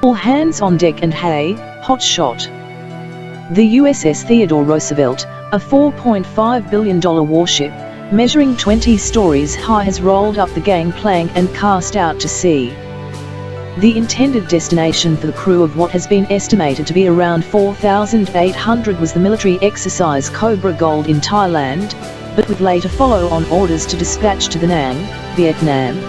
All hands on deck and hey, hot shot. The USS Theodore Roosevelt, a $4.5 billion warship, measuring 20 stories high, has rolled up the gangplank and cast out to sea. The intended destination for the crew of what has been estimated to be around 4,800 was the military exercise Cobra Gold in Thailand, but would later follow on orders to dispatch to Da Nang, Vietnam.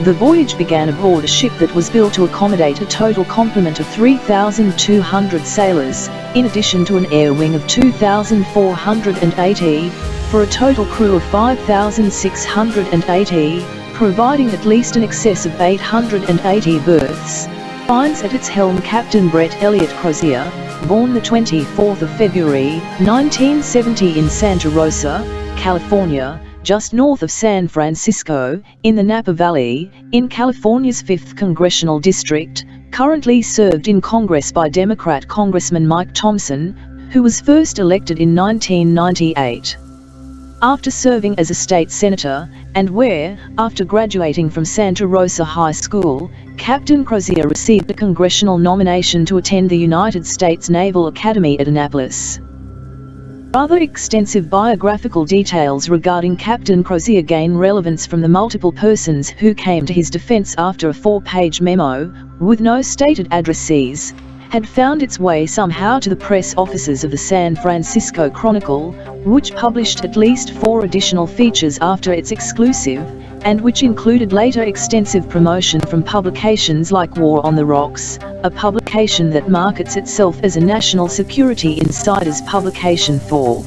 The voyage began aboard a ship that was built to accommodate a total complement of 3,200 sailors, in addition to an air wing of 2,480, for a total crew of 5,680, providing at least an excess of 880 berths. Finds at its helm Captain Brett Elliott Crozier, born the 24th of February, 1970 in Santa Rosa, California, just north of San Francisco, in the Napa Valley, in California's 5th Congressional District, currently served in Congress by Democrat Congressman Mike Thompson, who was first elected in 1998. After serving as a state senator, and where, after graduating from Santa Rosa High School, Captain Crozier received a congressional nomination to attend the United States Naval Academy at Annapolis. Rather extensive biographical details regarding Captain Crozier gain relevance from the multiple persons who came to his defense after a 4-page memo, with no stated addressees, had found its way somehow to the press offices of the San Francisco Chronicle, which published at least 4 additional features after its exclusive, and which included later extensive promotion from publications like War on the Rocks, a publication that markets itself as a national security insiders publication for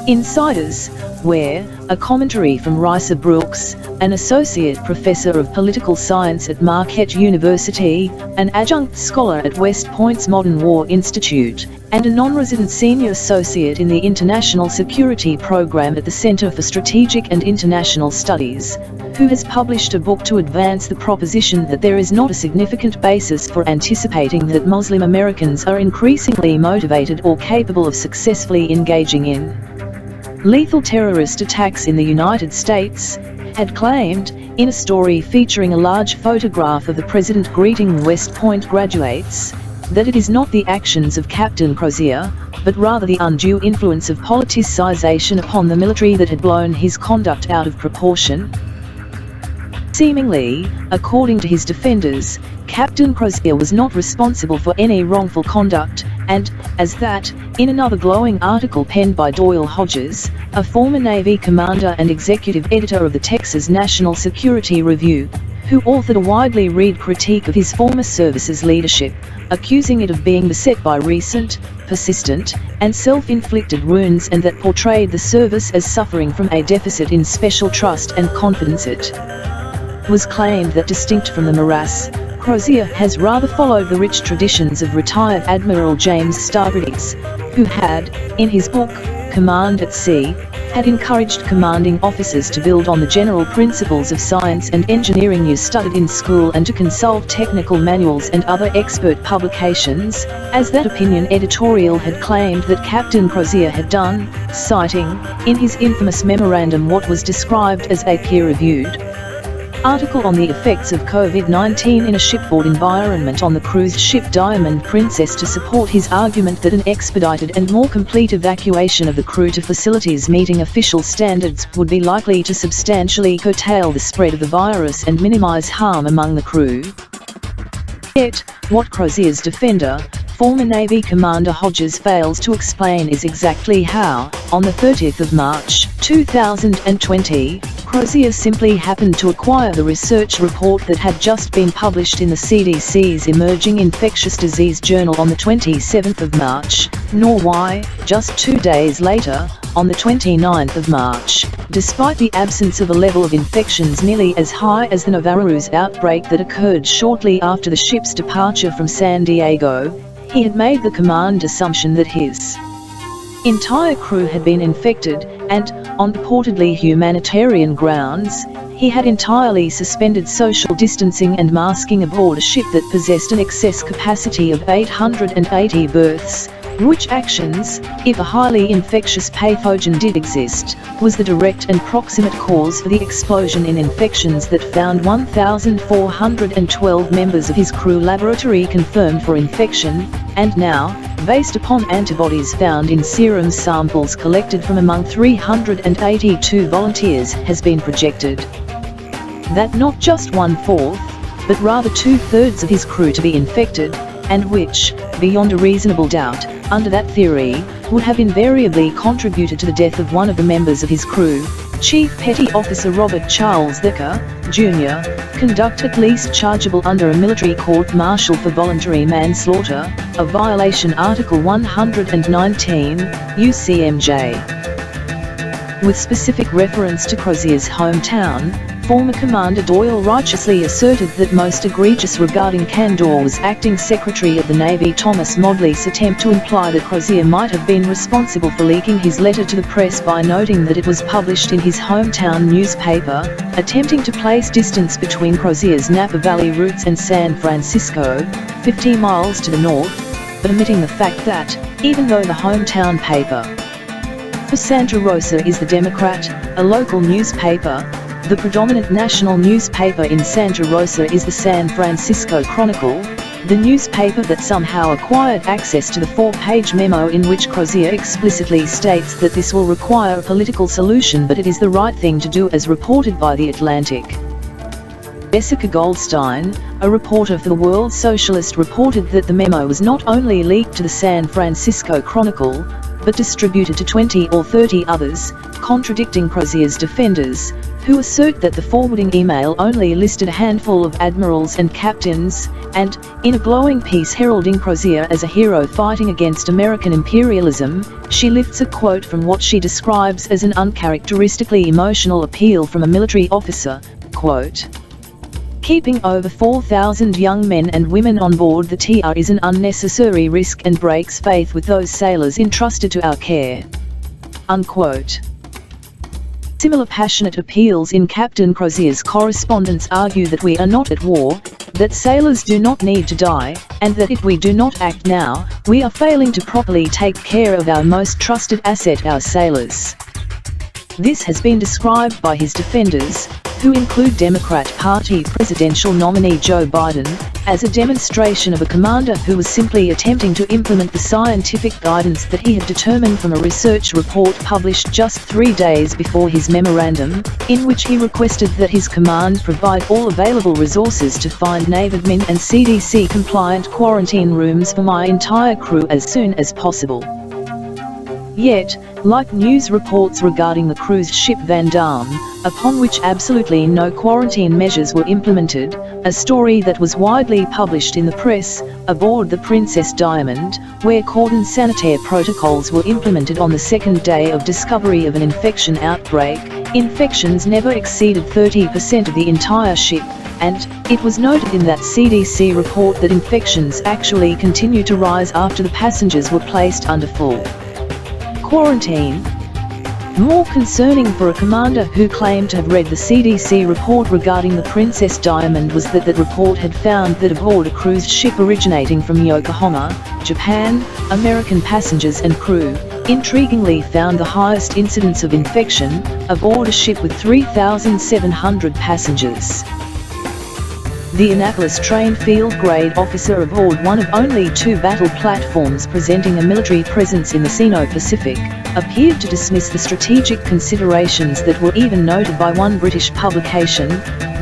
insiders, where a commentary from Risa Brooks, an associate professor of political science at Marquette University, an adjunct scholar at West Point's Modern War Institute, and a non-resident senior associate in the International Security Program at the Center for Strategic and International Studies, who has published a book to advance the proposition that there is not a significant basis for anticipating that Muslim Americans are increasingly motivated or capable of successfully engaging in lethal terrorist attacks in the United States, had claimed, in a story featuring a large photograph of the president greeting West Point graduates, that it is not the actions of Captain Crozier, but rather the undue influence of politicization upon the military that had blown his conduct out of proportion. Seemingly, according to his defenders, Captain Crozier was not responsible for any wrongful conduct, and, as that, in another glowing article penned by Doyle Hodges, a former Navy commander and executive editor of the Texas National Security Review, who authored a widely read critique of his former service's leadership, accusing it of being beset by recent, persistent, and self-inflicted wounds, and that portrayed the service as suffering from a deficit in special trust and confidence. It was claimed that, distinct from the morass, Crozier has rather followed the rich traditions of retired Admiral James Stavridis, who had, in his book, Command at Sea, had encouraged commanding officers to build on the general principles of science and engineering you studied in school and to consult technical manuals and other expert publications, as that opinion editorial had claimed that Captain Crozier had done, citing, in his infamous memorandum, what was described as a peer-reviewed article on the effects of COVID-19 in a shipboard environment on the cruise ship Diamond Princess to support his argument that an expedited and more complete evacuation of the crew to facilities meeting official standards would be likely to substantially curtail the spread of the virus and minimize harm among the crew. Yet, what Crozier's defender, former Navy Commander Hodges, fails to explain is exactly how, on the 30th of March, 2020, Crozier simply happened to acquire the research report that had just been published in the CDC's Emerging Infectious Disease Journal on the 27th of March, nor why, just 2 days later, on the 29th of March, despite the absence of a level of infections nearly as high as the norovirus outbreak that occurred shortly after the ship's departure from San Diego, he had made the command assumption that his entire crew had been infected, and, on purportedly humanitarian grounds, he had entirely suspended social distancing and masking aboard a ship that possessed an excess capacity of 880 berths, which actions, if a highly infectious pathogen did exist, was the direct and proximate cause for the explosion in infections that found 1,412 members of his crew laboratory confirmed for infection, and now, based upon antibodies found in serum samples collected from among 382 volunteers, has been projected that not just 1/4, but rather 2/3 of his crew to be infected, and which, beyond a reasonable doubt, under that theory, would have invariably contributed to the death of one of the members of his crew, Chief Petty Officer Robert Charles Decker, Jr., conduct at least chargeable under a military court-martial for voluntary manslaughter, a violation Article 119, UCMJ. With specific reference to Crozier's hometown, former Commander Doyle righteously asserted that most egregious regarding Candor was Acting Secretary of the Navy Thomas Modley's attempt to imply that Crozier might have been responsible for leaking his letter to the press by noting that it was published in his hometown newspaper, attempting to place distance between Crozier's Napa Valley roots and San Francisco, 50 miles to the north, but omitting the fact that, even though the hometown paper for Santa Rosa is the Democrat, a local newspaper, the predominant national newspaper in Santa Rosa is the San Francisco Chronicle, the newspaper that somehow acquired access to the 4-page memo in which Crozier explicitly states that this will require a political solution, but it is the right thing to do, as reported by The Atlantic. Jessica Goldstein, a reporter for the World Socialist, reported that the memo was not only leaked to the San Francisco Chronicle, but distributed to 20 or 30 others, contradicting Crozier's defenders, who assert that the forwarding email only listed a handful of admirals and captains, and, in a glowing piece heralding Crozier as a hero fighting against American imperialism, she lifts a quote from what she describes as an uncharacteristically emotional appeal from a military officer, quote, "Keeping over 4,000 young men and women on board the TR is an unnecessary risk and breaks faith with those sailors entrusted to our care." Unquote. Similar passionate appeals in Captain Crozier's correspondence argue that we are not at war, that sailors do not need to die, and that if we do not act now, we are failing to properly take care of our most trusted asset, our sailors. This has been described by his defenders, who include Democrat Party presidential nominee Joe Biden, as a demonstration of a commander who was simply attempting to implement the scientific guidance that he had determined from a research report published just 3 days before his memorandum, in which he requested that his command provide all available resources to find NAVADMIN and CDC-compliant quarantine rooms for my entire crew as soon as possible. Yet, like news reports regarding the cruise ship Van Damme, upon which absolutely no quarantine measures were implemented, a story that was widely published in the press, aboard the Princess Diamond, where cordon sanitaire protocols were implemented on the second day of discovery of an infection outbreak, infections never exceeded 30% of the entire ship, and it was noted in that CDC report that infections actually continued to rise after the passengers were placed under full quarantine. More concerning for a commander who claimed to have read the CDC report regarding the Princess Diamond was that that report had found that aboard a cruise ship originating from Yokohama, Japan, American passengers and crew, intriguingly found the highest incidence of infection, aboard a ship with 3,700 passengers. The Annapolis-trained field-grade officer aboard one of only 2 battle platforms presenting a military presence in the Sino-Pacific, appeared to dismiss the strategic considerations that were even noted by one British publication,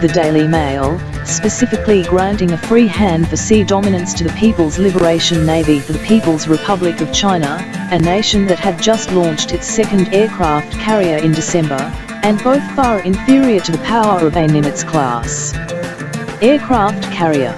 the Daily Mail, specifically granting a free hand for sea dominance to the People's Liberation Navy for the People's Republic of China, a nation that had just launched its second aircraft carrier in December, and both far inferior to the power of a Nimitz-class aircraft carrier.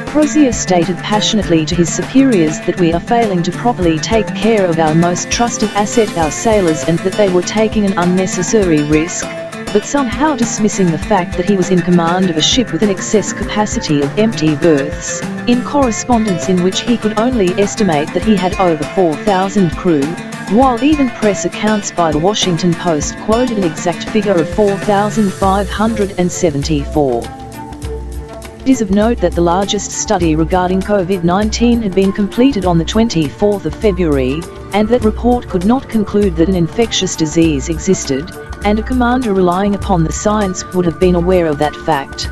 Crozier stated passionately to his superiors that we are failing to properly take care of our most trusted asset, our sailors, and that they were taking an unnecessary risk, but somehow dismissing the fact that he was in command of a ship with an excess capacity of empty berths, in correspondence in which he could only estimate that he had over 4,000 crew, while even press accounts by the Washington Post quoted an exact figure of 4,574. It is of note that the largest study regarding COVID-19 had been completed on the 24th of February, and that report could not conclude that an infectious disease existed, and a commander relying upon the science would have been aware of that fact.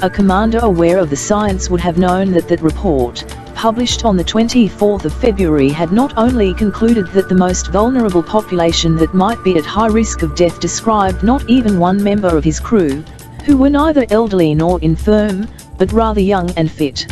A commander aware of the science would have known that that report, published on the 24th of February, had not only concluded that the most vulnerable population that might be at high risk of death described not even one member of his crew, who were neither elderly nor infirm, but rather young and fit.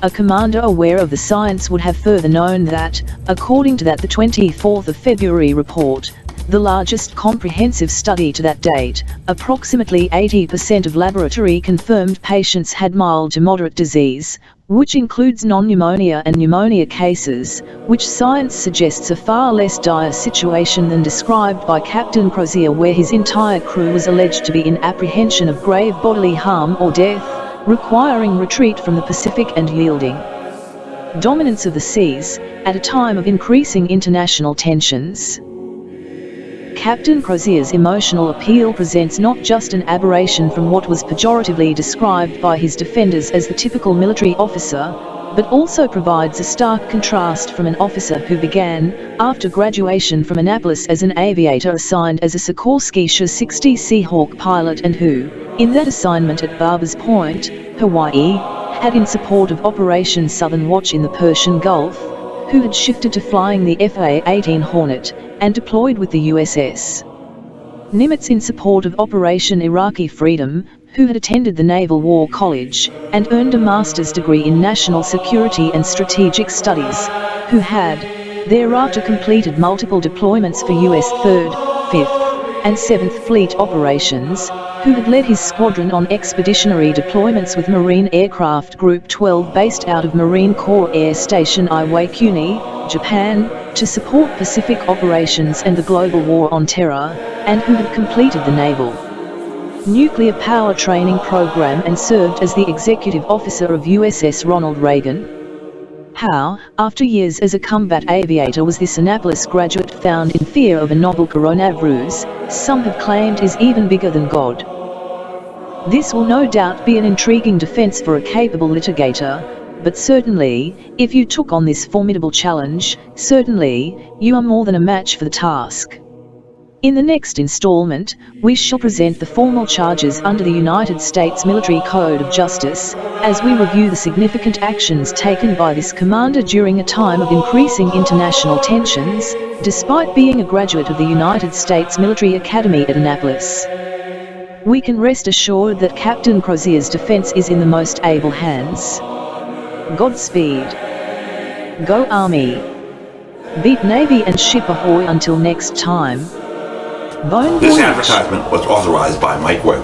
A commander aware of the science would have further known that, according to that the 24th of February report, the largest comprehensive study to that date, approximately 80% of laboratory-confirmed patients had mild to moderate disease, which includes non-pneumonia and pneumonia cases, which science suggests a far less dire situation than described by Captain Crozier, where his entire crew was alleged to be in apprehension of grave bodily harm or death, requiring retreat from the Pacific and yielding dominance of the seas, at a time of increasing international tensions. Captain Crozier's emotional appeal presents not just an aberration from what was pejoratively described by his defenders as the typical military officer, but also provides a stark contrast from an officer who began, after graduation from Annapolis, as an aviator assigned as a Sikorsky Su-60 Seahawk pilot, and who, in that assignment at Barbers Point, Hawaii, had in support of Operation Southern Watch in the Persian Gulf, who had shifted to flying the FA-18 Hornet, and deployed with the USS Nimitz in support of Operation Iraqi Freedom, who had attended the Naval War College, and earned a master's degree in National Security and Strategic Studies, who had thereafter completed multiple deployments for US 3rd, 5th, and 7th Fleet operations, who had led his squadron on expeditionary deployments with Marine Aircraft Group 12 based out of Marine Corps Air Station Iwakuni, Japan, to support Pacific operations and the global war on terror, and who had completed the Naval Nuclear Power Training Program and served as the executive officer of USS Ronald Reagan. How, after years as a combat aviator, was this Annapolis graduate found in fear of a novel coronavirus, some have claimed is even bigger than God? This will no doubt be an intriguing defense for a capable litigator, but certainly, if you took on this formidable challenge, certainly, you are more than a match for the task. In the next installment, we shall present the formal charges under the United States Military Code of Justice, as we review the significant actions taken by this commander during a time of increasing international tensions, despite being a graduate of the United States Military Academy at Annapolis. We can rest assured that Captain Crozier's defense is in the most able hands. Godspeed. Go Army. Beat Navy and ship ahoy until next time. This advertisement was authorized by Mike Webb.